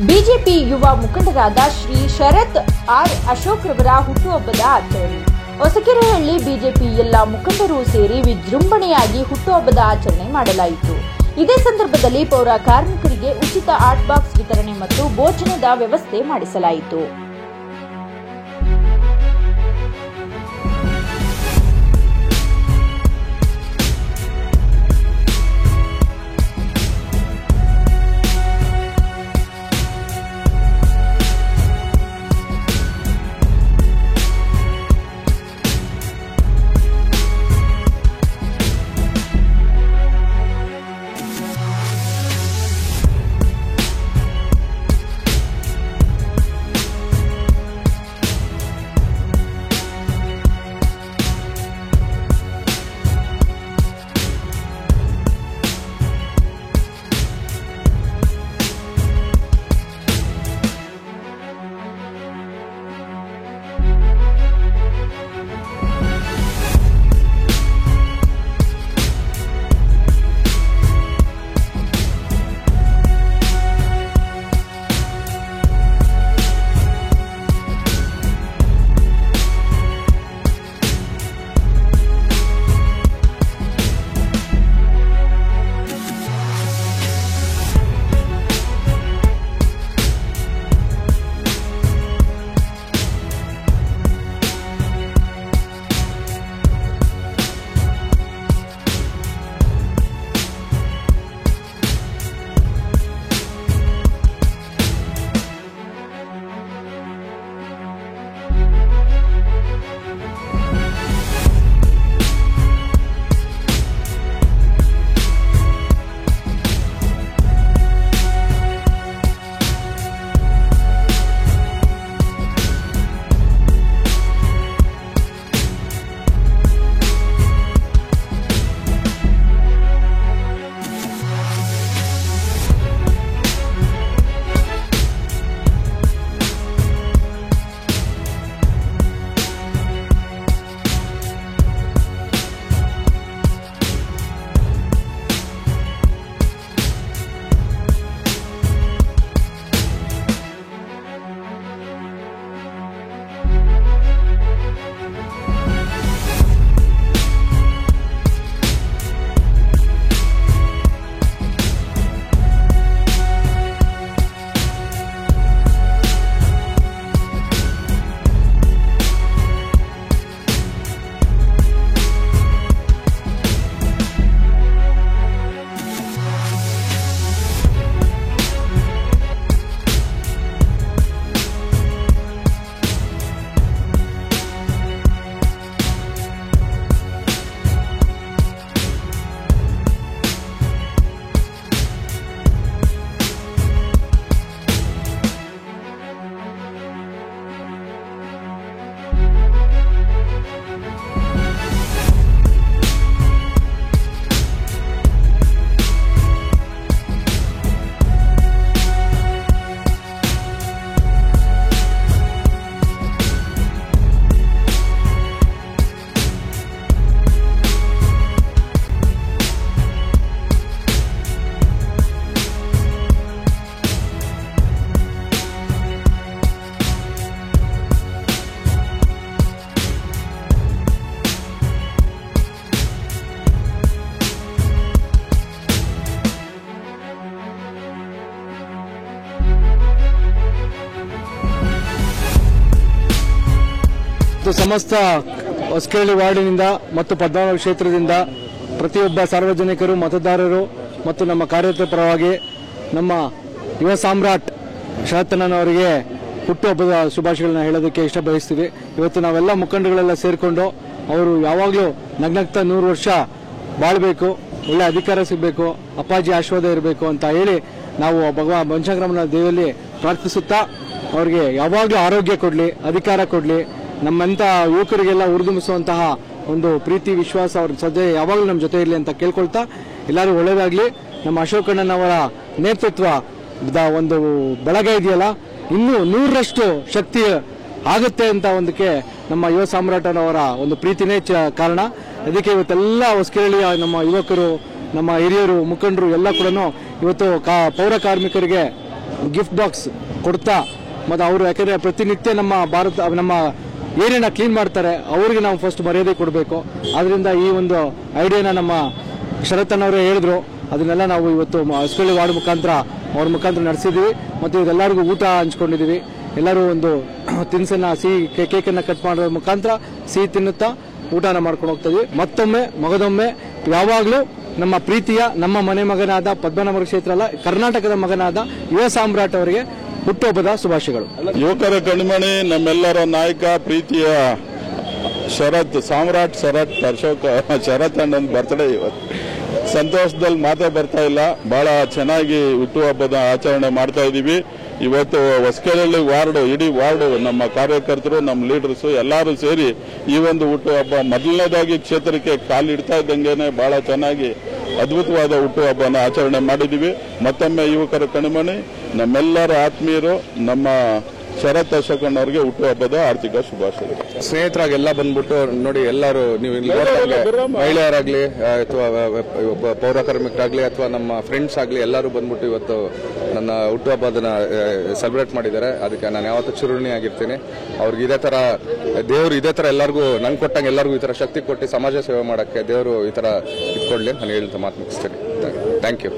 BJP ಯುವ ಮುಖಂಡರಾದ ಶ್ರೀ ಶರತ್ R Ashok ರವರ ಹುಟ್ಟುಹಬ್ಬದ ಆಚರಣೆ. ಹೊಸಕೆರೆಹಳ್ಳಿ ಬಿಜೆಪಿ ಎಲ್ಲ ಮುಖಂಡರು ಸೇರಿ ವಿಜೃಂಭಣೆಯಾಗಿ ಹುಟ್ಟುಹಬ್ಬದ ಆಚರಣೆ ಮಾಡಲಾಯಿತು. ಇದೇ ಸಂದರ್ಭದಲ್ಲಿ ಪೌರ ಕಾರ್ಮಿಕರಿಗೆ ಉಚಿತ ಆರ್ಟ್ ಬಾಕ್ಸ್ ವಿತರಣೆ ಮತ್ತು ಭೋಜನದ ವ್ಯವಸ್ಥೆ ಮಾಡಿಸಲಾಯಿತು. ಸಮಸ್ತ ಹೊಸಕೆರೆಹಳ್ಳಿ ವಾರ್ಡಿನಿಂದ ಮತ್ತು ಪದ್ಮನಾಭ ಕ್ಷೇತ್ರದಿಂದ ಪ್ರತಿಯೊಬ್ಬ ಸಾರ್ವಜನಿಕರು ಮತದಾರರು ಮತ್ತು ನಮ್ಮ ಕಾರ್ಯಕರ್ತರ ಪರವಾಗಿ ನಮ್ಮ ಯುವ ಸಾಮ್ರಾಟ್ ಶರತ್ತಣ್ಣನವರಿಗೆ ಹುಟ್ಟುಹಬ್ಬದ ಶುಭಾಶಯಗಳನ್ನ ಹೇಳೋದಕ್ಕೆ ಇಷ್ಟ ಬಯಸ್ತೀವಿ. ಇವತ್ತು ನಾವೆಲ್ಲ ಮುಖಂಡಗಳೆಲ್ಲ ಸೇರಿಕೊಂಡು ಅವರು ಯಾವಾಗಲೂ ನಗ್ನಗ್ತಾ 100 ವರ್ಷ ಬಾಳಬೇಕು, ಒಳ್ಳೆ ಅಧಿಕಾರ ಸಿಗಬೇಕು, ಅಪ್ಪಾಜಿ ಆಶೀರ್ವಾದ ಇರಬೇಕು ಅಂತ ಹೇಳಿ ನಾವು ಭಗವಾನ್ ಬನಶಂಕರಮ್ಮನ ದೇವರಲ್ಲಿ ಪ್ರಾರ್ಥಿಸುತ್ತಾ ಅವರಿಗೆ ಯಾವಾಗಲೂ ಆರೋಗ್ಯ ಕೊಡಲಿ, ಅಧಿಕಾರ ಕೊಡಲಿ, ನಮ್ಮಂತ ಯುವಕರಿಗೆಲ್ಲ ಉರಿದುಂಬಿಸುವಂತಹ ಒಂದು ಪ್ರೀತಿ ವಿಶ್ವಾಸ ಅವ್ರ ಸದ್ಯ ಯಾವಾಗಲೂ ನಮ್ಮ ಜೊತೆ ಇರಲಿ ಅಂತ ಕೇಳ್ಕೊಳ್ತಾ ಎಲ್ಲರೂ ಒಳ್ಳೆಯದಾಗಲಿ. ನಮ್ಮ ಅಶೋಕಣ್ಣನವರ ನೇತೃತ್ವ ಒಂದು ಬಳಗ ಇದೆಯಲ್ಲ, ಇನ್ನೂ 100ರಷ್ಟು ಶಕ್ತಿ ಆಗುತ್ತೆ ಅಂತ ಒಂದಕ್ಕೆ ನಮ್ಮ ಯುವ ಸಾಮ್ರಾಟನವರ ಒಂದು ಪ್ರೀತಿನೇ ಕಾರಣ. ಅದಕ್ಕೆ ಇವತ್ತೆಲ್ಲ ಹೊಸಕೆರೆಹಳ್ಳಿಯ ನಮ್ಮ ಯುವಕರು, ನಮ್ಮ ಹಿರಿಯರು, ಮುಖಂಡರು ಎಲ್ಲ ಕೂಡ ಇವತ್ತು ಪೌರ ಕಾರ್ಮಿಕರಿಗೆ ಗಿಫ್ಟ್ ಬಾಕ್ಸ್ ಕೊಡ್ತಾ ಮತ್ತು ಅವರು ಯಾಕಂದರೆ ಪ್ರತಿನಿತ್ಯ ನಮ್ಮ ಏನೇನ ಕ್ಲೀನ್ ಮಾಡ್ತಾರೆ ಅವರಿಗೆ ನಾವು ಫಸ್ಟ್ ಮರ್ಯಾದೆ ಕೊಡಬೇಕು. ಆದ್ದರಿಂದ ಈ ಒಂದು ಐಡಿಯಾನ ನಮ್ಮ ಶರತ್ತನವರೇ ಹೇಳಿದ್ರು, ಅದನ್ನೆಲ್ಲ ನಾವು ಇವತ್ತು ಹೊಸಕಳ್ಳಿ ವಾರ್ಡ್ ಅವ್ರ ಮುಖಾಂತರ ನಡೆಸಿದ್ವಿ ಮತ್ತು ಇವರೆಲ್ಲರಿಗೂ ಊಟ ಹಂಚ್ಕೊಂಡಿದ್ದೀವಿ. ಎಲ್ಲರೂ ಒಂದು ತಿನಿಸನ್ನ ಸಿಹಿ ಕೇಕನ್ನು ಕಟ್ ಮಾಡೋದ್ರ ಮುಖಾಂತರ ಸಿಹಿ ತಿನ್ನುತ್ತಾ ಊಟನ ಮಾಡ್ಕೊಂಡು ಹೋಗ್ತಾ ಇದ್ವಿ. ಮಗದೊಮ್ಮೆ ಯಾವಾಗಲೂ ನಮ್ಮ ಪ್ರೀತಿಯ ನಮ್ಮ ಮನೆ ಮಗನಾದ ಪದ್ಮನಾಭ ಕ್ಷೇತ್ರ ಅಲ್ಲ, ಕರ್ನಾಟಕದ ಮಗನಾದ ಯುವ ಸಾಮ್ರಾಟ್ ಅವರಿಗೆ ಹುಟ್ಟುಹಬ್ಬದ ಶುಭಾಶಯಗಳು. ಯುವಕರ ಕಣ್ಮಣಿ, ನಮ್ಮೆಲ್ಲರ ನಾಯಕ, ಪ್ರೀತಿಯ ಸಾಮ್ರಾಟ್ ಶರತ್ ಅಶೋಕ್ ಶರತ್ ಅಣ್ಣನ ಬರ್ತ್ಡೇ ಇವತ್ತು. ಸಂತೋಷದಲ್ಲಿ ಮಾತೇ ಬರ್ತಾ ಇಲ್ಲ. ಬಹಳ ಚೆನ್ನಾಗಿ ಹುಟ್ಟುಹಬ್ಬದ ಆಚರಣೆ ಮಾಡ್ತಾ ಇದ್ದೀವಿ. ಇವತ್ತು ಹೊಸಕೆರೆಹಳ್ಳಿ ವಾರ್ಡ್, ಇಡೀ ವಾರ್ಡ್, ನಮ್ಮ ಕಾರ್ಯಕರ್ತರು, ನಮ್ಮ ಲೀಡರ್ಸ್ ಎಲ್ಲರೂ ಸೇರಿ ಈ ಒಂದು ಹುಟ್ಟುಹಬ್ಬ ಮೊದಲನೇದಾಗಿ ಕ್ಷೇತ್ರಕ್ಕೆ ಕಾಲಿಡ್ತಾ ಇದ್ದಂಗೆನೆ ಬಹಳ ಚೆನ್ನಾಗಿ ಅದ್ಭುತವಾದ ಹುಟ್ಟುಹಬ್ಬನ ಆಚರಣೆ ಮಾಡಿದ್ದೀವಿ. ಮತ್ತೊಮ್ಮೆ ಯುವಕರ ಕಣ್ಮಣಿ, ನಮ್ಮೆಲ್ಲರ ಆತ್ಮೀಯರು, ನಮ್ಮ ಶರತ್ ಅಶೋಕಣ್ಣ ಅವರಿಗೆ ಹುಟ್ಟುಹಬ್ಬದ ಆರ್ಥಿಕ ಶುಭಾಶಯ. ಸ್ನೇಹಿತರಾಗಿ ಎಲ್ಲ ಬಂದ್ಬಿಟ್ಟು ನೋಡಿ, ಎಲ್ಲರೂ ನೀವು ಮಹಿಳೆಯರಾಗ್ಲಿ ಅಥವಾ ಪೌರಕಾರ್ಮಿಕರಾಗ್ಲಿ ಅಥವಾ ನಮ್ಮ ಫ್ರೆಂಡ್ಸ್ ಆಗಲಿ ಎಲ್ಲರೂ ಬಂದ್ಬಿಟ್ಟು ಇವತ್ತು ನನ್ನ ಹುಟ್ಟುಹಬ್ಬದನ್ನ ಸೆಲೆಬ್ರೇಟ್ ಮಾಡಿದ್ದಾರೆ. ಅದಕ್ಕೆ ನಾನು ಯಾವತ್ತೂ ಚಿರುಣಿ ಆಗಿರ್ತೀನಿ. ಅವ್ರಿಗೆ ದೇವರು ಇದೇ ತರ ಎಲ್ಲರಿಗೂ ನಂಗೆ ಕೊಟ್ಟಂಗೆ ಎಲ್ಲರಿಗೂ ಈ ತರ ಶಕ್ತಿ ಕೊಟ್ಟು ಸಮಾಜ ಸೇವೆ ಮಾಡೋಕ್ಕೆ ದೇವರು ಈ ತರ ಇಟ್ಕೊಡ್ಲಿ ನಾನು ಹೇಳ್ತಾ ಮಾತು ಮುಗಿಸ್ತೇನೆ. Thank you.